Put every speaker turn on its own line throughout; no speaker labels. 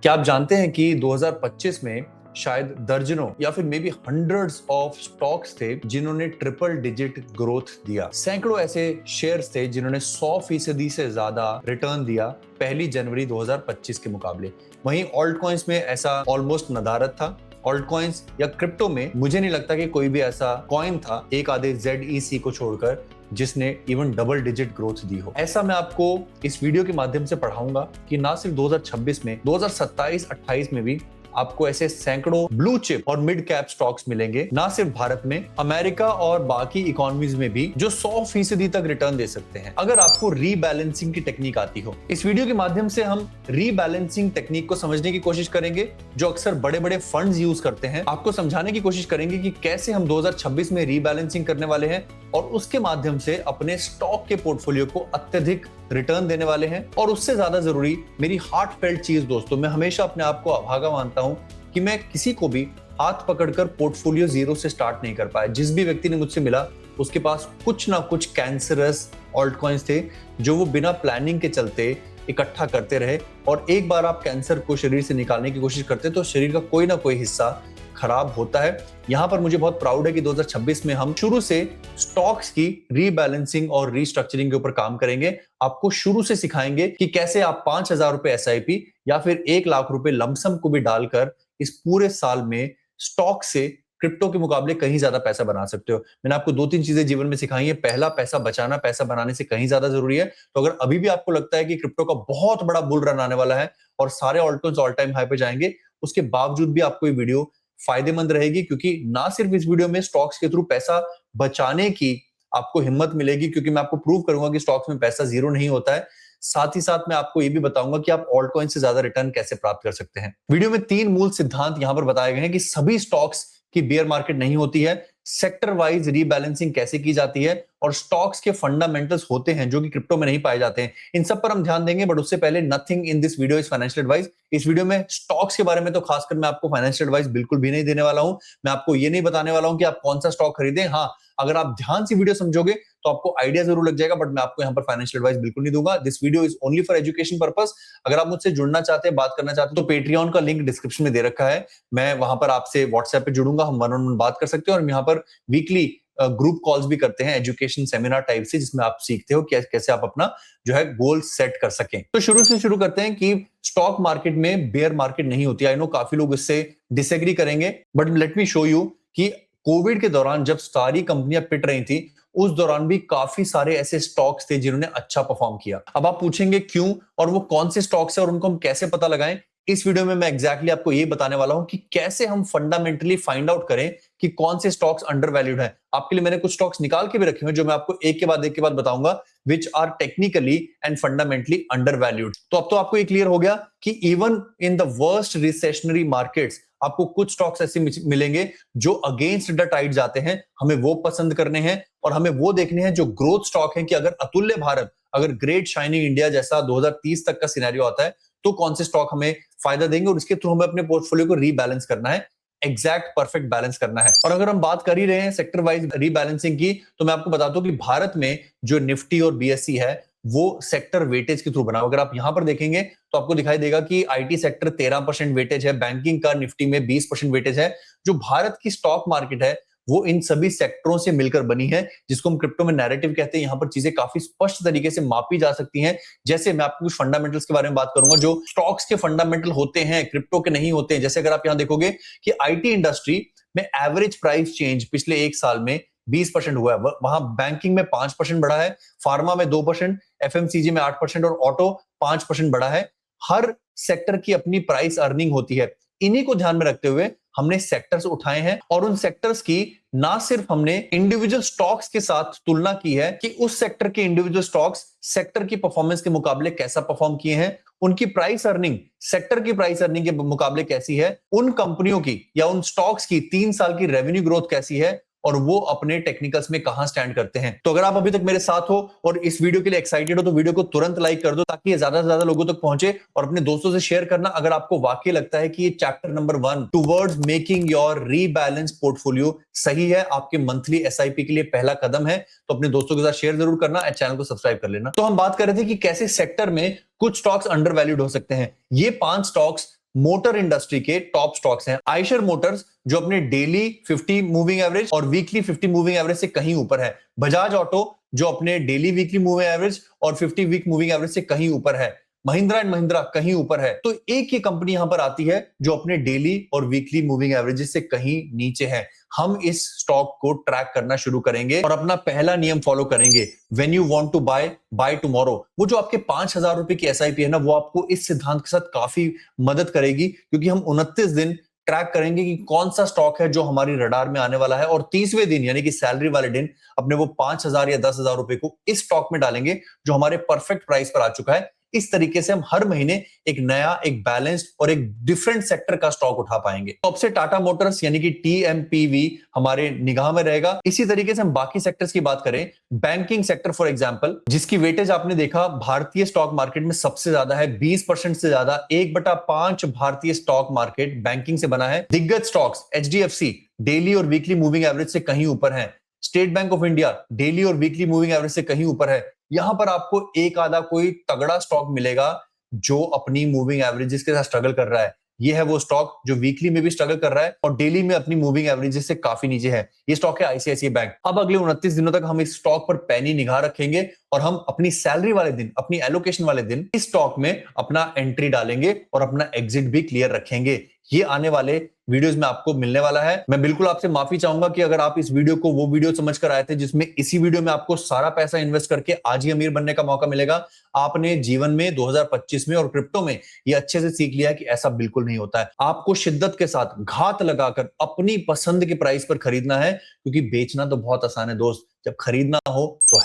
क्या आप जानते हैं कि 2025 में शायद दर्जनों या फिर may be hundreds of stocks थे जिन्होंने ट्रिपल डिजिट ग्रोथ दिया। सैकड़ों ऐसे शेयर्स थे जिन्होंने 100% से ज्यादा रिटर्न दिया पहली जनवरी 2025 के मुकाबले। वहीं ऑल्ट कॉइन्स में ऐसा ऑलमोस्ट नदारद था। ऑल्ट कॉइन्स या क्रिप्टो में मुझे नहीं लगता कि कोई भी ऐसा कॉइन था एक आधे ZEC को छोड़कर जिसने इवन डबल डिजिट ग्रोथ दी हो। ऐसा मैं आपको इस वीडियो के माध्यम से पढ़ाऊंगा कि ना सिर्फ 2026 में 2027-28 में भी आपको ऐसे सैकड़ों ब्लू चिप और मिड कैप स्टॉक्स मिलेंगे, ना सिर्फ भारत में, अमेरिका और बाकी इकोनॉमीज में भी, जो 100% तक रिटर्न दे सकते हैं अगर आपको रीबैलेंसिंग की टेक्निक आती हो। इस वीडियो के माध्यम से हम रीबैलेंसिंग टेक्निक को समझने की कोशिश करेंगे जो अक्सर बड़े बड़े फंड्स यूज करते हैं। आपको समझाने की कोशिश करेंगे कि कैसे हम 2026 में रीबैलेंसिंग करने वाले हैं और उसके माध्यम से अपने स्टॉक के पोर्टफोलियो को अत्यधिक रिटर्न देने वाले हैं। और उससे ज्यादा जरूरी मेरी हार्ट फेल्ट चीज दोस्तों, मैं हमेशा अपने आप को अभागा मानता हूं कि मैं किसी को भी हाथ पकड़कर पोर्टफोलियो जीरो से स्टार्ट नहीं कर पाया। जिस भी व्यक्ति ने मुझसे मिला उसके पास कुछ ना कुछ कैंसरस ऑल्ट कॉइन्स थे जो वो बिना प्लानिंग के चलते इकट्ठा करते रहे। और एक बार आप कैंसर को शरीर से निकालने की कोशिश करते तो शरीर का कोई ना कोई हिस्सा खराब होता है। यहां पर मुझे बहुत प्राउड है कि 2026 में हम शुरू से स्टॉक्स की रीबैलेंसिंग और रीस्ट्रक्चरिंग के ऊपर काम करेंगे। आपको शुरू से सिखाएंगे कि कैसे आप 5,000 रुपए SIP या फिर 1,00,000 रुपए लमसम को भी डालकर इस पूरे साल में स्टॉक से क्रिप्टो के मुकाबले कहीं ज्यादा पैसा बना सकते हो। मैंने आपको 2-3 चीजें जीवन में सिखाई है। पहला, पैसा बचाना पैसा बनाने से कहीं ज्यादा जरूरी है। तो अगर अभी भी आपको लगता है कि क्रिप्टो का बहुत बड़ा बुल रन आने वाला है और सारे alt coins all time high पे जाएंगे, उसके बावजूद भी आपको ये वीडियो फायदेमंद रहेगी, क्योंकि ना सिर्फ इस वीडियो में स्टॉक्स के थ्रू पैसा बचाने की आपको हिम्मत मिलेगी, क्योंकि मैं आपको प्रूव करूंगा कि स्टॉक्स में पैसा जीरो नहीं होता है। साथ ही साथ मैं आपको ये भी बताऊंगा कि आप ऑल्ट कॉइन से ज्यादा रिटर्न कैसे प्राप्त कर सकते हैं। वीडियो में 3 मूल सिद्धांत यहां पर बताए गए हैं कि सभी स्टॉक्स की बेयर मार्केट नहीं होती है, सेक्टर वाइज रीबैलेंसिंग कैसे की जाती है, और स्टॉक्स के फंडामेंटल्स होते हैं जो कि क्रिप्टो में नहीं पाए जाते हैं। इन सब पर हम ध्यान देंगे, बट उससे पहले nothing in this video is financial advice. इस वीडियो में स्टॉक्स के बारे में तो खासकर मैं आपको फाइनेंशियल एडवाइस बिल्कुल भी नहीं देने वाला हूं। मैं आपको ये नहीं बताने वाला हूं कि आप कौन सा स्टॉक खरीदें। हाँ, अगर आप ध्यान से वीडियो समझोगे तो आपको आइडिया जरूर लग जाएगा, बट मैं आपको यहाँ पर फाइनेंशियल एडवाइस बिल्कुल नहीं दूंगा। This video is only for education purpose. अगर आप मुझसे जुड़ना चाहते हैं, बात करना चाहते हैं, तो पेट्रियन का लिंक डिस्क्रिप्शन में दे रखा है। मैं वहां पर आपसे व्हाट्सएप पे जुड़ूंगा, हम वन ऑन वन बात कर सकते हैं। और यहाँ पर वीकली ग्रुप कॉल्स भी करते हैं एजुकेशन सेमिनार टाइप से, जिसमें आप सीखते हो कैसे आप अपना जो है गोल सेट कर सकें। तो शुरू करते हैं कि स्टॉक मार्केट में बेयर मार्केट नहीं होती। आई नो काफी लोग इससे डिसएग्री करेंगे, but let me show you कि कोविड के दौरान जब सारी कंपनियां पिट रही थी, उस दौरान भी काफी सारे ऐसे स्टॉक्स थे जिन्होंने अच्छा परफॉर्म किया। अब आप पूछेंगे क्यों और वो कौन से स्टॉक्स है और उनको हम कैसे पता लगाएं। इस वीडियो में मैं एग्जैक्टली आपको ये बताने वाला हूं कि कैसे हम फंडामेंटली फाइंड आउट करें कि कौन से स्टॉक्स अंडर वैल्यूड है। आपके लिए मैंने कुछ स्टॉक्स निकाल के भी रखे हुए जो मैं आपको एक के बाद बताऊंगा, which are technically and fundamentally undervalued. तो अब तो आपको ये क्लियर हो गया कि even in the worst recessionary markets आपको कुछ स्टॉक्स ऐसे मिलेंगे जो अगेंस्ट द टाइड जाते हैं। हमें वो पसंद करने हैं और हमें वो देखने हैं जो ग्रोथ स्टॉक है, कि अगर अतुल्य भारत, अगर ग्रेट शाइनिंग इंडिया जैसा 2030 तक का सिनेरियो आता है तो कौन से स्टॉक हमें फायदा देंगे, और इसके थ्रू हमें अपने पोर्टफोलियो को रीबैलेंस करना है, एग्जैक्ट परफेक्ट बैलेंस करना है। और अगर हम बात कर ही रहे हैं सेक्टर वाइज रीबैलेंसिंग की, तो मैं आपको बताता हूं कि भारत में जो निफ्टी और BSE है वो सेक्टर वेटेज के थ्रू बना। अगर आप यहां पर देखेंगे तो आपको दिखाई देगा कि IT सेक्टर 13% वेटेज है, बैंकिंग का निफ्टी में 20% वेटेज है। जो भारत की स्टॉक मार्केट है वो इन सभी सेक्टरों से मिलकर बनी है, जिसको हम क्रिप्टो में नैरेटिव कहते हैं। यहां पर चीजें काफी स्पष्ट तरीके से मापी जा सकती हैं। जैसे मैं आपको कुछ फंडामेंटल्स के बारे में बात करूंगा जो स्टॉक्स के फंडामेंटल होते हैं, क्रिप्टो के नहीं होते हैं। जैसे अगर आप यहां देखोगे कि IT इंडस्ट्री में एवरेज प्राइस चेंज पिछले एक साल में 20% हुआ है, वहां बैंकिंग में 5% बढ़ा है, फार्मा में 2%, FMCG में 8% और ऑटो 5% बढ़ा है। हर सेक्टर की अपनी प्राइस अर्निंग होती है। इन्हीं को ध्यान में रखते हुए हमने सेक्टर्स उठाए हैं और उन सेक्टर्स की ना सिर्फ हमने इंडिविजुअल स्टॉक्स के साथ तुलना की है कि उस सेक्टर के इंडिविजुअल स्टॉक्स सेक्टर की परफॉर्मेंस के मुकाबले कैसा परफॉर्म किए हैं, उनकी प्राइस अर्निंग सेक्टर की प्राइस अर्निंग के मुकाबले कैसी है, उन कंपनियों की या उन स्टॉक्स की 3 साल की रेवेन्यू ग्रोथ कैसी है, और वो अपने टेक्निकल्स में कहां स्टैंड करते हैं। तो अगर आप अभी तक मेरे साथ हो और इस वीडियो के लिए एक्साइटेड हो तो वीडियो को तुरंत लाइक कर दो, ताकि ये ज्यादा से ज्यादा लोगों तक पहुंचे, और अपने दोस्तों से शेयर करना अगर आपको वाकई लगता है कि ये chapter number 1 towards making your rebalance portfolio सही है, आपके मंथली SIP के लिए पहला कदम है, तो अपने दोस्तों के साथ शेयर जरूर करना, चैनल को सब्सक्राइब कर लेना। तो हम बात कर रहे थे कि कैसे सेक्टर में कुछ स्टॉक्स अंडर वैल्यूड हो सकते हैं। ये 5 स्टॉक्स मोटर इंडस्ट्री के टॉप स्टॉक्स हैं। आयशर मोटर्स जो अपने डेली 50 मूविंग एवरेज और वीकली 50 मूविंग एवरेज से कहीं ऊपर है। बजाज ऑटो जो अपने डेली वीकली मूविंग एवरेज और 50 वीक मूविंग एवरेज से कहीं ऊपर है। महिंद्रा एंड महिंद्रा कहीं ऊपर है। तो एक ही कंपनी यहां पर आती है जो अपने डेली और वीकली मूविंग एवरेजेस से कहीं नीचे है। हम इस स्टॉक को ट्रैक करना शुरू करेंगे और अपना पहला नियम फॉलो करेंगे, when you want to buy tomorrow. वो जो आपके 5,000 रुपए की एसआईपी है ना, वो आपको इस सिद्धांत के साथ काफी मदद करेगी, क्योंकि हम 29 दिन ट्रैक करेंगे कि कौन सा स्टॉक है जो हमारी रडार में आने वाला है, और 30वें दिन यानी कि सैलरी वाले दिन अपने वो 5,000 या 10,000 रुपए को इस स्टॉक में डालेंगे जो हमारे परफेक्ट प्राइस पर आ चुका है। इस तरीके से हम हर महीने एक नया, एक बैलेंस्ड और एक डिफरेंट सेक्टर का स्टॉक उठा पाएंगे। तो अब से टाटा मोटर्स यानी कि टीएमपीवी हमारे निगाह में रहेगा। इसी तरीके से हम बाकी सेक्टर्स की बात करें, बैंकिंग सेक्टर फॉर एग्जांपल, जिसकी वेटेज आपने देखा भारतीय स्टॉक मार्केट में सबसे ज्यादा है, 20% से ज्यादा, 1/5 भारतीय स्टॉक मार्केट बैंकिंग से बना है। दिग्गज स्टॉक्स एचडीएफसी डेली और वीकली मूविंग एवरेज से कहीं ऊपर है। State bank of India daily और वीकली मूविंग एवरेज से कहीं ऊपर है। यहां पर आपको एक आधा कोई तगड़ा स्टॉक मिलेगा जो अपनी मूविंग एवरेजेस के साथ स्ट्रगल कर रहा है। ये है वो स्टॉक जो वीकली में भी स्ट्रगल कर रहा है और डेली में अपनी मूविंग एवरेजेस से काफी नीचे है। ये स्टॉक है आईसीआईसीआई बैंक। अब अगले 29 दिनों तक हम इस स्टॉक पर पैनी निगाह रखेंगे और हम अपनी सैलरी वाले दिन, अपनी एलोकेशन वाले दिन इस स्टॉक में अपना एंट्री डालेंगे और अपना एग्जिट भी क्लियर रखेंगे। ये आने वाले वीडियोस में आपको मिलने वाला है। मैं बिल्कुल आपसे माफी चाहूंगा कि अगर आप इस वीडियो को वो वीडियो समझकर आए थे जिसमें इसी वीडियो में आपको सारा पैसा इन्वेस्ट करके आज ही अमीर बनने का मौका मिलेगा। आपने जीवन में 2025 में और क्रिप्टो में ये अच्छे से सीख लिया है कि ऐसा बिल्कुल नहीं होता है। आपको शिद्दत के साथ घात लगाकर अपनी पसंद के प्राइस पर खरीदना है, क्योंकि बेचना तो बहुत आसान है दोस्त, जब खरीदना हो तो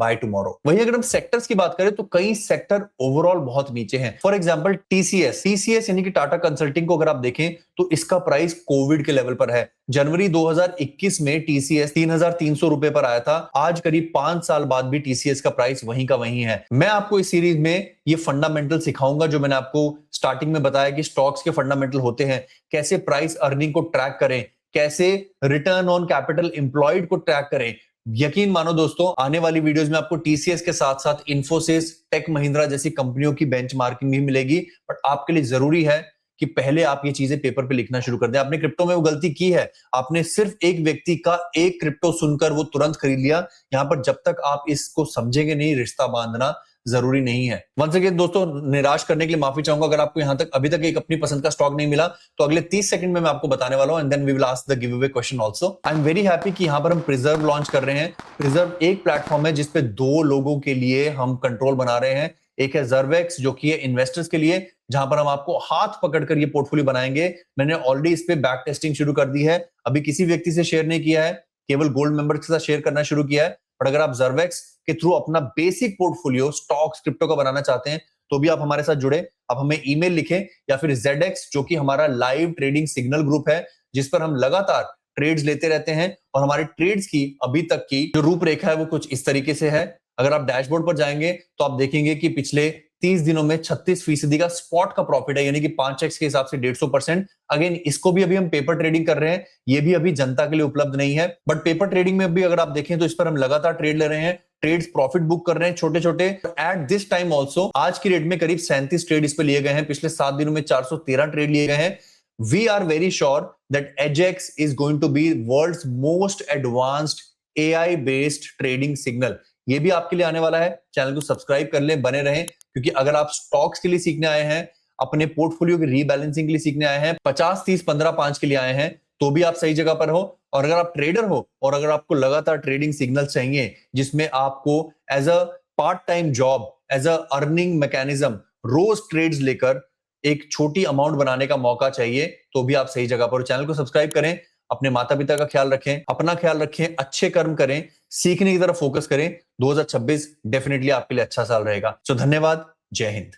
#BuyTomorrow। वहीं अगर हम सेक्टर्स की बात करें तो कई सेक्टर ओवरऑल बहुत नीचे हैं। फॉर एग्जांपल टीसीएस यानी कि टाटा कंसल्टिंग को अगर आप देखें तो इसका प्राइस कोविड के लेवल पर है। जनवरी 2021 में टीसीएस 3,300 रुपए पर आया था। आज करीब 5 साल बाद भी टीसीएस का प्राइस वहीं का वहीं है। मैं आपको इस सीरीज में ये फंडामेंटल सिखाऊंगा जो मैंने आपको स्टार्टिंग में बताया कि स्टॉक्स के फंडामेंटल होते हैं, कैसे प्राइस अर्निंग को ट्रैक करें, कैसे रिटर्न ऑन कैपिटल एम्प्लॉयड को ट्रैक करें। यकीन मानो दोस्तों, आने वाली वीडियोस में आपको टीसीएस के साथ साथ इन्फोसिस, टेक महिंद्रा जैसी कंपनियों की बेंचमार्किंग भी मिलेगी। बट आपके लिए जरूरी है कि पहले आप ये चीजें पेपर पे लिखना शुरू कर दें। आपने क्रिप्टो में वो गलती की है, आपने सिर्फ एक व्यक्ति का एक क्रिप्टो सुनकर वो तुरंत खरीद लिया। यहां पर जब तक आप इसको समझेंगे नहीं, रिश्ता बांधना जरूरी नहीं है। वंस अगेन दोस्तों, निराश करने के लिए माफी चाहूंगा। अगर आपको यहां तक अभी तक एक अपनी पसंद का स्टॉक नहीं मिला तो अगले 30 सेकंड में मैं आपको बताने वाला हूं, and then we will ask the giveaway question also. I am very happy कि यहां पर हम प्रिजर्व लॉन्च कर रहे हैं। प्रिजर्व एक प्लेटफॉर्म है जिसपे 2 लोगों के लिए हम कंट्रोल बना रहे हैं। एक है जर्वेक्स जो कि है इन्वेस्टर्स के लिए, जहां पर हम आपको हाथ पकड़कर ये पोर्टफोलियो बनाएंगे। मैंने ऑलरेडी इस पे बैक टेस्टिंग शुरू कर दी है, अभी किसी व्यक्ति से शेयर नहीं किया है, केवल गोल्ड मेंबर्स के साथ शेयर करना शुरू किया है। बट अगर आप जर्वेक्स के थ्रू अपना बेसिक पोर्टफोलियो स्टॉक्स क्रिप्टो का बनाना चाहते हैं तो भी आप हमारे साथ जुड़े। आप हमें ईमेल लिखें या फिर ZX जो कि हमारा लाइव ट्रेडिंग सिग्नल ग्रुप है, जिस पर हम लगातार ट्रेड्स लेते रहते हैं। और हमारे ट्रेड्स की अभी तक की जो रूपरेखा है वो कुछ इस तरीके से है। अगर आप डैशबोर्ड पर जाएंगे तो आप देखेंगे कि पिछले 30 दिनों में 36% का स्पॉट का प्रॉफिट है, यानी कि 5x के हिसाब से 150%। अगेन इसको भी अभी हम पेपर ट्रेडिंग कर रहे हैं, ये भी अभी जनता के लिए उपलब्ध नहीं है। बट पेपर ट्रेडिंग में भी अगर आप देखें तो इस पर हम लगातार ट्रेड ले रहे हैं, ट्रेड्स प्रॉफिट बुक कर रहे हैं छोटे छोटे। एट दिस टाइम ऑल्सो आज की रेट में करीब 37 ट्रेड इस पे लिए गए हैं। पिछले 7 दिनों में 413 ट्रेड लिए गए हैं। We are very sure that Ajax is going to be world's most advanced AI based trading signal. ये भी आपके लिए आने वाला है। चैनल को सब्सक्राइब कर लें, बने रहें, क्योंकि अगर आप स्टॉक्स के लिए सीखने आए हैं, अपने पोर्टफोलियो की रीबैलेंसिंग के लिए सीखने आए हैं, 50 30 15 5 के लिए आए हैं, तो भी आप सही जगह पर हो। और अगर आप ट्रेडर हो और अगर आपको लगातार ट्रेडिंग सिग्नल चाहिए जिसमें आपको as a part time job, as a earning mechanism रोज ट्रेड्स लेकर एक छोटी अमाउंट बनाने का मौका चाहिए, तो भी आप सही जगह पर हो। चैनल को सब्सक्राइब करें, अपने माता पिता का ख्याल रखें, अपना ख्याल रखें, अच्छे कर्म करें, सीखने की तरफ फोकस करें। 2026 डेफिनेटली आपके लिए अच्छा साल रहेगा। सो धन्यवाद, जय हिंद।